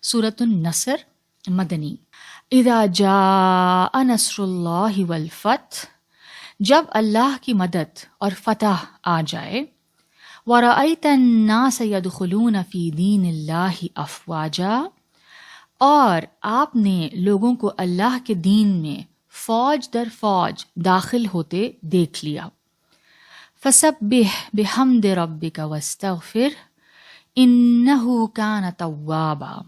سورۃ النصر مدنی۔ اذا جاء نصر اللہ والفتح، جب اللہ کی مدد اور فتح آ جائے، وَرَأَيْتَ النَّاسَ يَدْخُلُونَ فِي دِينِ اللَّهِ أَفْوَاجًا، اور آپ نے لوگوں کو اللہ کے دین میں فوج در فوج داخل ہوتے دیکھ لیا۔ فَسَبِّحْ بِحَمْدِ رَبِّكَ وَاسْتَغْفِرْ إِنَّهُ كَانَ تَوَّابًا،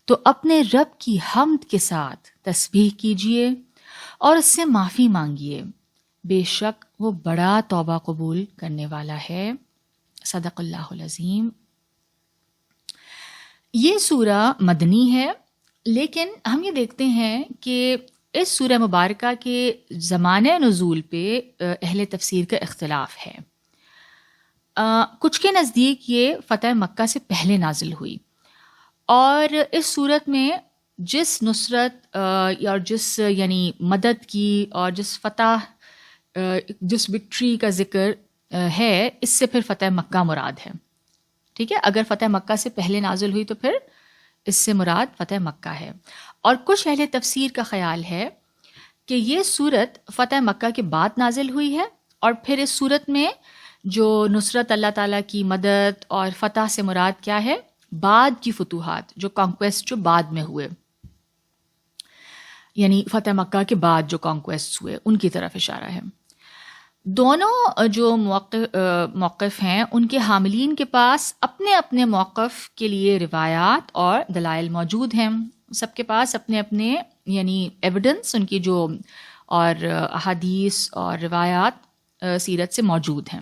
تو اپنے رب کی حمد کے ساتھ تسبیح کیجئے اور اس سے معافی مانگیے، بے شک وہ بڑا توبہ قبول کرنے والا ہے۔ صدق اللہ العظیم۔ یہ سورہ مدنی ہے، لیکن ہم یہ دیکھتے ہیں کہ اس سورہ مبارکہ کے زمانۂ نزول پہ اہل تفسیر کا اختلاف ہے۔ کچھ کے نزدیک یہ فتح مکہ سے پہلے نازل ہوئی، اور اس صورت میں جس نصرت اور جس یعنی مدد کی اور جس فتح جس وکٹری کا ذکر ہے، اس سے پھر فتح مکہ مراد ہے۔ ٹھیک ہے، اگر فتح مکہ سے پہلے نازل ہوئی تو پھر اس سے مراد فتح مکہ ہے۔ اور کچھ اہل تفسیر کا خیال ہے کہ یہ صورت فتح مکہ کے بعد نازل ہوئی ہے، اور پھر اس صورت میں جو نصرت اللہ تعالیٰ کی مدد اور فتح سے مراد کیا ہے؟ بعد کی فتوحات، جو کانکویسٹ جو بعد میں ہوئے، یعنی فتح مکہ کے بعد جو کانکویسٹ ہوئے ان کی طرف اشارہ ہے۔ دونوں جو موقف ہیں ان کے حاملین کے پاس اپنے اپنے موقف کے لیے روایات اور دلائل موجود ہیں، سب کے پاس اپنے اپنے یعنی ایویڈنس، ان کی جو اور احادیث اور روایات سیرت سے موجود ہیں۔